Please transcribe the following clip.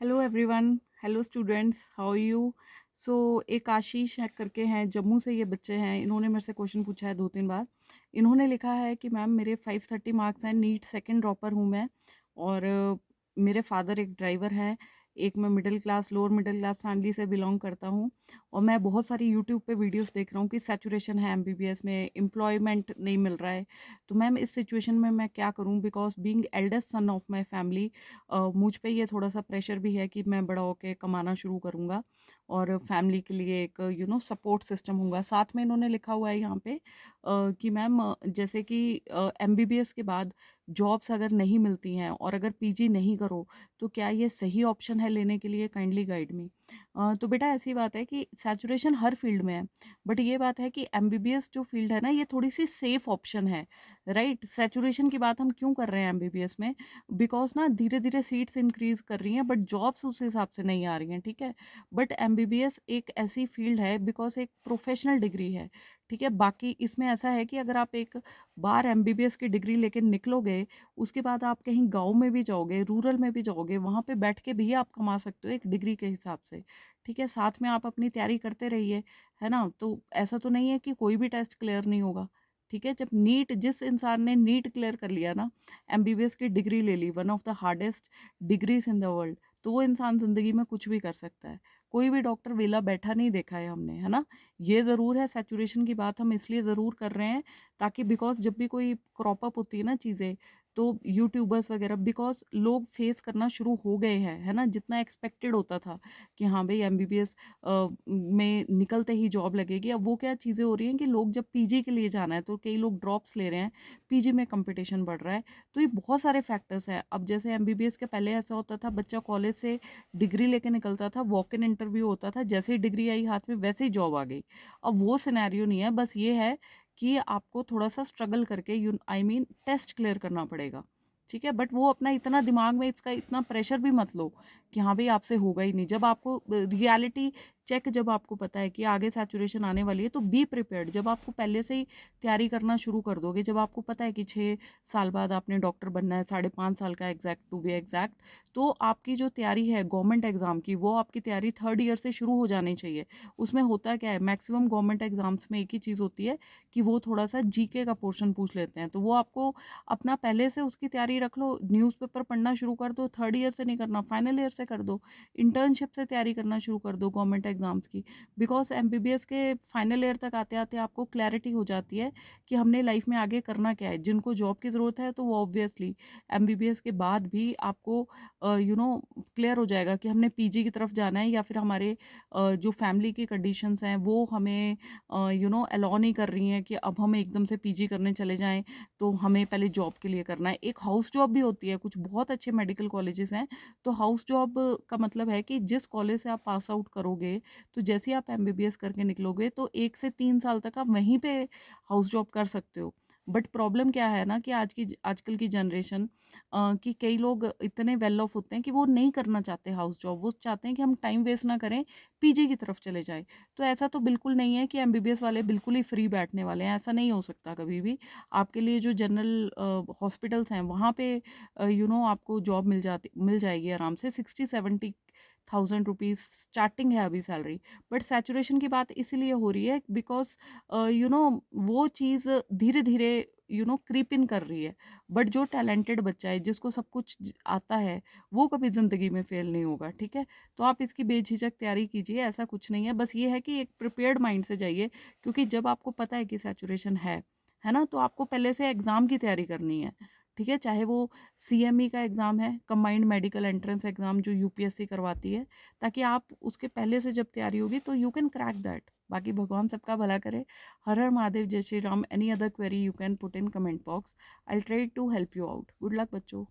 Hello everyone. Hello students, how are you? So एक आशीष है करके हैं, जम्मू से ये बच्चे हैं। इन्होंने मेरे से क्वेश्चन पूछा है 2-3 बार। इन्होंने लिखा है कि मैम मेरे 530 मार्क्स हैं, नीट सेकंड ड्रॉपर हूँ मैं, और मेरे फादर एक ड्राइवर हैं। एक मैं middle class, lower middle class family से बिलोंग करता हूँ, और मैं बहुत सारी यूट्यूब पे वीडियोस देख रहा हूँ कि सैचुरेशन है एमबीबीएस में, एम्प्लॉयमेंट नहीं मिल रहा है। तो मैम इस सिचुएशन में मैं क्या करूँ? Because being eldest son of my family, मुझ पे ये थोड़ा-सा प्रेशर भी है कि मैं बड़ा होके कमाना शुरू करूँगा और फैमिली के लिए एक सपोर्ट सिस्टम होगा। साथ में इन्होंने लिखा हुआ है यहाँ पे कि मैम जैसे कि एमबीबीएस के बाद जॉब्स अगर नहीं मिलती हैं और अगर पीजी नहीं करो, तो क्या ये सही ऑप्शन है लेने के लिए? Kindly guide me. तो बेटा ऐसी बात है कि सैचुरेशन हर फील्ड में है, बट ये बात है कि एमबीबीएस जो फील्ड है ना, ये थोड़ी-सी सेफ ऑप्शन है, राइट? सैचुरेशन की बात हम क्यों कर रहे हैं एमबीबीएस में? बिकॉज़ ना धीरे-धीरे सीट्स इंक्रीज़ कर रही हैं, बट जॉब्स उस हिसाब से नहीं आ रही हैं, ठीक है? बट एमबीबीएस एक ऐसी फील्ड है बिकॉज़ एक प्रोफ़ेशनल डिग्री है, ठीक है? बाकी इसमें ऐसा है कि अगर आप एक बार एमबीबीएस की डिग्री लेके निकलोगे, उसके बाद आप कहीं गाँव में भी जाओगे, रूरल में भी जाओगे, वहाँ पे बैठ के भी आप कमा सकते हो एक डिग्री के हिसाब से, ठीक है? साथ में आप अपनी तैयारी करते रहिए, है ना? तो ऐसा तो नहीं है कि कोई भी टेस्ट क्लियर नहीं होगा, ठीक है? जब नीट जिस इंसान ने नीट क्लियर कर लिया ना, एमबीबीएस की डिग्री ले ली, one of the hardest degrees in the world, तो वो इंसान ज़िंदगी में कुछ भी कर सकता है। कोई भी डॉक्टर वेला बैठा नहीं देखा है हमने, है ना? ये ज़रूर है, सैचुरेशन की बात हम इसलिए ज़रूर कर रहे हैं ताकि बिकॉज़ जब भी कोई क्रॉप अप होती है ना चीज़ें, तो यूट्यूबर्स वगैरह, बिकॉज़ लोग फेस करना शुरू हो गए हैं, है ना? जितना एक्सपेक्टेड होता था कि हाँ भई एमबीबीएस में निकलते ही जॉब लगेगी, अब वो क्या चीज़ें हो रही हैं कि लोग जब पीजी के लिए जाना है, तो कई लोग ड्रॉप्स ले रहे हैं, पीजी में कंपटीशन बढ़ रहा है। तो ये बहुत सारे फैक्टर्स हैं। अब जैसे एमबीबीएस के पहले ऐसा होता था, बच्चा कॉलेज से डिग्री लेके निकलता था, वॉक इन इंटरव्यू होता था, जैसे ही डिग्री आई हाथ में वैसे ही जॉब आ गई। अब वो सिनेरियो नहीं है, बस ये है कि आपको थोड़ा-सा स्ट्रगल करके टेस्ट क्लियर करना पड़ेगा, ठीक है? बट वो अपना इतना दिमाग में इसका इतना प्रेशर भी मत लो कि हाँ भई आपसे होगा ही नहीं। जब आपको रियलिटी चेक, जब आपको पता है कि आगे सैचुरेशन आने वाली है, तो बी प्रिपेयर्ड। जब आपको पहले से ही तैयारी करना शुरू कर दोगे, जब आपको पता है कि 6 साल बाद आपने डॉक्टर बनना है, 5.5 साल का एग्जैक्ट टू बी एग्जैक्ट, तो आपकी जो तैयारी है गवर्नमेंट एग्जाम की, वो आपकी तैयारी थर्ड ईयर से शुरू हो जानी चाहिए। उसमें होता क्या है, मैक्सिमम गवर्नमेंट एग्जाम्स में एक ही चीज़ होती है कि वो थोड़ा सा जीके का पोर्शन पूछ लेते हैं, तो वो आपको अपना पहले से उसकी तैयारी रख लो, न्यूज़पेपर पढ़ना शुरू कर दो, थर्ड ईयर से नहीं करना, फाइनल ईयर से कर दो, इंटर्नशिप से तैयारी करना शुरू कर दो गवर्नमेंट एग्जाम्स की। बिकॉज एमबीबीएस के फाइनल ईयर तक आते आते आपको क्लैरिटी हो जाती है कि हमने लाइफ में आगे करना क्या है। जिनको जॉब की ज़रूरत है तो वो ऑब्वियसली एमबीबीएस के बाद भी आपको क्लियर हो जाएगा कि हमने पीजी की तरफ जाना है, या फिर हमारे जो फैमिली की कंडीशंस हैं वो हमें अलाउ नहीं कर रही हैं कि अब हम एकदम से पीजी करने चले जाएं, तो हमें पहले जॉब के लिए करना है। एक हाउस जॉब भी होती है, कुछ बहुत अच्छे मेडिकल कॉलेजेस हैं, तो हाउस जॉब का मतलब है कि जिस कॉलेज से आप पास आउट करोगे, तो जैसे ही आप एमबीबीएस करके निकलोगे, तो 1 से 3 साल तक आप वहीं पे हाउस जॉब कर सकते हो। बट प्रॉब्लम क्या है ना कि आजकल की जनरेशन कि कई लोग इतने वेल ऑफ होते हैं कि वो नहीं करना चाहते हाउस जॉब, वो चाहते हैं कि हम टाइम वेस्ट ना करें, पीजी की तरफ चले जाएँ। तो ऐसा तो बिल्कुल नहीं है कि एमबीबीएस वाले बिल्कुल ही फ्री बैठने वाले हैं, ऐसा नहीं हो सकता कभी भी। आपके लिए जो जनरल हॉस्पिटल्स हैं वहाँ पे आपको जॉब मिल जाएगी आराम से, 60-70 थाउजेंड रुपीज़ स्टार्टिंग है अभी सैलरी। बट सैचुरेशन की बात इसीलिए हो रही है बिकॉज़ वो चीज़ धीरे-धीरे क्रीप इन कर रही है। बट जो टैलेंटेड बच्चा है, जिसको सब कुछ आता है, वो कभी ज़िंदगी में फेल नहीं होगा, ठीक है? तो आप इसकी बेझिझक तैयारी कीजिए, ऐसा कुछ नहीं है। बस ये है कि एक प्रिपेयर्ड माइंड से जाइए, क्योंकि जब आपको पता है कि सैचुरेशन है ना? तो आपको पहले से एग्ज़ाम की तैयारी करनी है, ठीक है? चाहे वो सीएमई का एग्ज़ाम है, कंबाइंड मेडिकल एंट्रेंस एग्ज़ाम जो यूपीएससी करवाती है, ताकि आप उसके पहले से जब तैयारी होगी तो यू कैन क्रैक दैट। बाकी भगवान सबका भला करे। हर हर महादेव, जय Shri Ram. Any other query you can put in comment box. I will try to help you out. Good luck बच्चों।